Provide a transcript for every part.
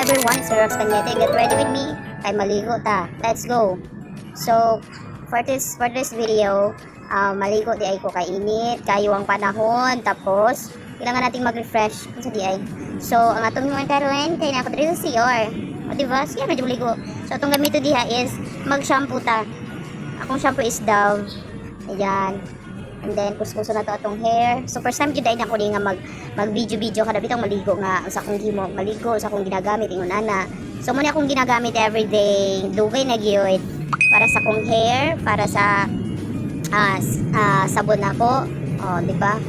everyone, Sir Rox Cañete. Get ready with me. Kay maligo ta. Let's go. So, for this video, maligo di ay ko kay init, kayo ang panahon, tapos kailangan nating mag-refresh kung sa di ay. So, ang atong himuan karon kay na ako diri sa CR. O diba? Siya medyo maligo. So, atong gamito diha is mag-shampoo ta. Akong shampoo is Dove. Ayan. And then kuskuso na to atong hair. So first time jud ay nako nga mag video kada bitong maligo nga sa akong himo, maligo sa akong ginagamit ingon ana. So muna akong ginagamit everyday. Dugay na gyud para sa akong hair, para sa sabon ako. Oh, di ba?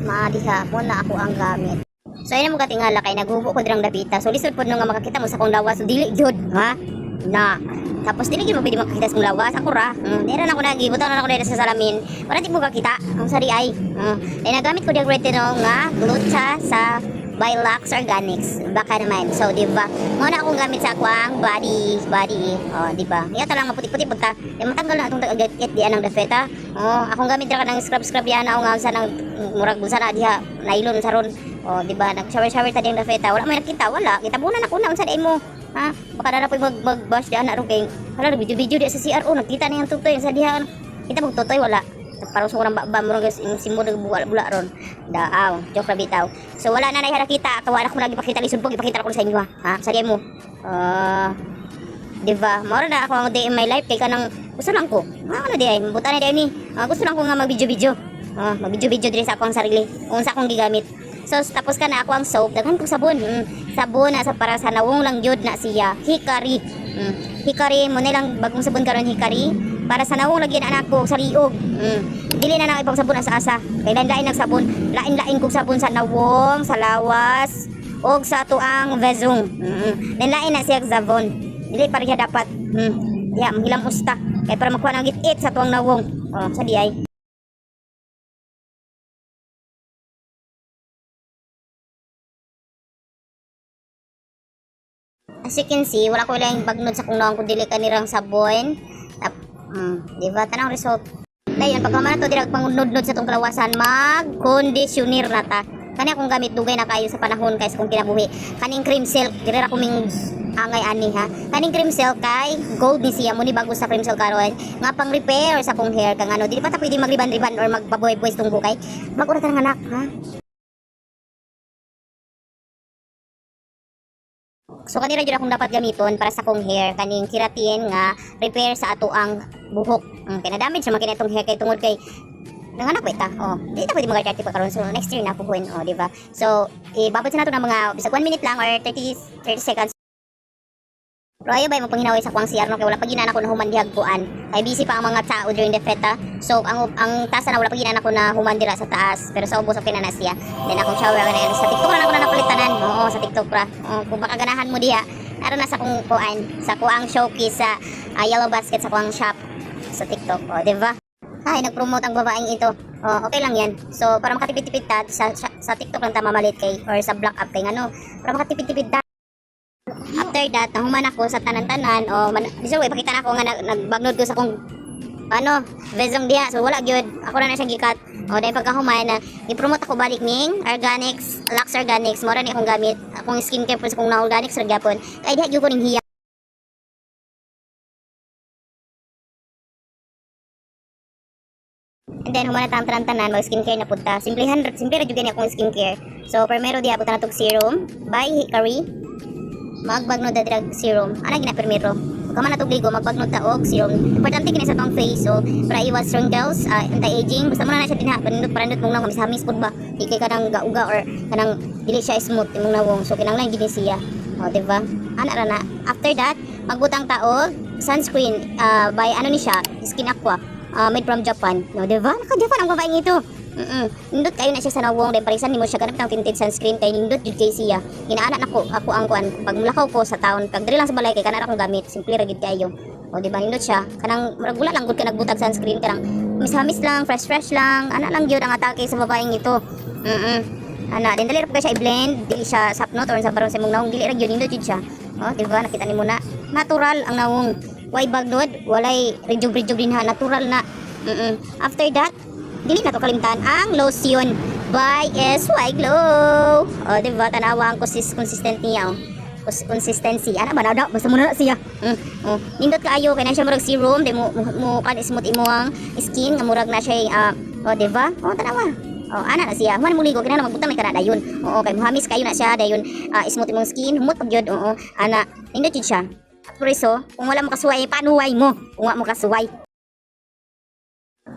Maadiha mo na ako ang gamit. So ayun mo katingala kay nagubo ko dirang dapita. So lisod pod no nga makakita mo sa akong lawas, so dili gyud, ha? Na tapos dili gyud mo pwede makakita sa akong lawas, ako ra. Dira na ako lagi, butang na ako diri sa salamin para di mo kakita ang sari ay. Ay nagamit ko diag retino nga gluta sa by Lux Organics. Baka naman. So di ba? Mo na akong gamit sa akwang body. Oh, di ba? Iya ta lang maputi-puti pagka matanggal na atong dagat di anang dafeta. Oh, akong gamit ra kanang scrub yana o nga sa nang murag bulsa na diha nylon saron. Oh, di ba? Nag-shower ta ding dafeta. Wala may nakita, wala. Kita muna na kuna unsa dai mo. Ha? Baka na po mag-bash di anak ro kay. Hala video di sa CRO nakita na yang tutoy sa diha. Kita magtutoy wala. Parang sa kurang baba mo guys simbo nagbuwala ron. Daaw, joke ra bitaw. So wala na nakita, kawa ko lagi pakita lisod po, ipakita ko sa inyo ha. Sa mo. Di ba? Mao na ako ang day in my life kay kanang gusto lang ko. Ano di ay, buta na di ni. Gusto lang ko nga mag-video. Mag-video diri sa akong sarili. Unsa akong gigamit. So tapos ka na ako ang soap, daghan kong sabon. Sabon na sa para sa nawong lang yun na siya. Hikari. Hikari mo nilang bagong sabon karon Hikari para sa nawong lagyan anak ko sa liog. Dili na nang ibang sabon asa-asa. Kay lain-lain ng sabon, lain-lain kog sabon sa nawong, sa lawas, og sa tuang vezong. Lain-lain na siya sabon. Dili pareha dapat. Ya, hilang usta. Kay para makuha ng git-it sa tuang nawong. Oh, sa di ay. As you can see, wala ko lang bagnod sa kung naong kung dili kanirang sabon. Di ba? Tanang result. Dayon, pagkamana to, dirag pangunod-nod sa itong kalawasan, mag-conditioner na ta. Kani akong gamit dugay na kayo sa panahon kaysa kung kinabuhi. Kaning cream silk, dirira kuming angay ani ha. Kaning cream silk kay gold ni siya mo ni bago sa cream silk karon. Nga pang repair sa akong hair kang ano, dili pa ta pwede magriban-riban or magbaboy-boy tong bukay. Mag-ura ta ng anak ha. So kanira jud akong dapat gamiton para sa akong hair kaning keratin nga repair sa ato ang buhok. Kay na damage sa makina itong hair kay tungod kay nanganak ba ita? Oh, di ta pwede mag-arte pa karon so next year na puhuin, oh, di ba? So ibabad sa nato ng mga bisag 1 minute lang or 30 seconds. Pero ayaw ba yung panghinaway sa kuwang CR no kay wala pa ginana ko na human dihagpuan. Kay busy pa ang mga tao during the feta. So ang taas na wala pa ginana ko na human dira sa taas. Pero sa ubos okay na siya. Then akong shower na sa TikTok na ako na napalitanan. Oo, sa TikTok ra. Kung baka ganahan mo diha, naroon na sa kung kuan, sa kuang showcase sa Yellow Basket sa kuang shop sa TikTok. O, di ba? Ay, nag-promote ang babaeng ito. Oh, okay lang yan. So, para makatipid-tipid ta, sa TikTok lang ta mamalit kay, or sa black app kay ano, para makatipid-tipid ta. After that, nahuman ako sa tanan-tanan, o, so, ipakita na ako nga nagbagnod ko sa kong, ano, vezong diha. So, wala gyud ako na siya gikat. O, dahil pagkahuman na, i-promote ako balik ning Organics, Lux Organics, mora ni akong gamit. Akong skincare po sa kong na-organics, ragyapon. Kaya diha gyud ko ning hiya. And then humana tang tanan mag skincare na punta. Simple ra jud gani akong skincare. So primero diha punta natog serum by Hikari. Magbagnod da drug serum. Ana gina primero. Kama natog ligo magbagnod ta og serum. Importante kini sa tong face so para iwas wrinkles, anti-aging. Basta mo na siya dinha panindot mong nang hamis pud ba. Ikay kanang gauga or kanang dili siya smooth imong nawong. So kinahanglan gid siya. O di ba? Ana ra na. After that, magbutang ta og sunscreen by ano ni siya, Skin Aqua. Made from Japan. No, diba? Naka-Japan ang babaeng ito. Nindot kayo na siya sa nawong. Dahil parisan ni mo siya ganap ng tinted sunscreen. Kay nindot jud kay siya. Ginaanan ako ang kuan. Pag mulakaw ko sa taon. Pag diri lang sa balay kay kanan akong gamit. Simple ra gid kayo. O diba? Nindot siya. Kanang wala lang gud ka nagbutag sunscreen. Kanang misamis lang. Fresh lang. Ana lang yun ang atake sa babaeng ito. Ana. Din dali ra po siya i-blend. Dili siya sapnot or sa parang sa imong nawong. Dili ra yun. Nindot jud siya. O diba? Nakita ni mo na. Natural ang nawong. Way bagnod, walay rejuve din ha, natural na. After that, dili na to kalimtan ang lotion by SY Glow. O, diba, tanawa ang consistent niya. consistency. Ana ba na basta mo na siya. Nindot kaayo kay na siya murag serum, di mo kan smooth imo ang skin nga murag na siya di ba? Tanawa. Ana na siya. Human mo ligo kinahanglan magbutang may kana dayon. Kay muhamis kayo na siya dayon smooth imong skin, humot pag gyud. Ana nindot jud siya. Por iso, kung wala mo kasuway, panuway mo. Kung wala mo kasuway.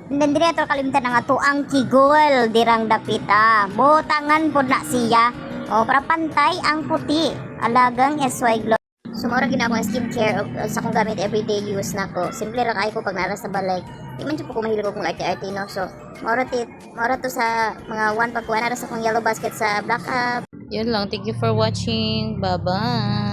Then dire ato kalimtan nga to ang kigol dirang dapita. Botangan pod na siya. Para pantay ang puti. Alagang SY Glow. So mura gina ako ang skincare sa kong gamit everyday use nako. Simple ra kay ko pag nara sa balay. Di man jud ko mahilig kong arte no. So mura to sa mga one pag kuha nara sa kong yellow basket sa Black Up. Yun lang. Thank you for watching. Bye-bye.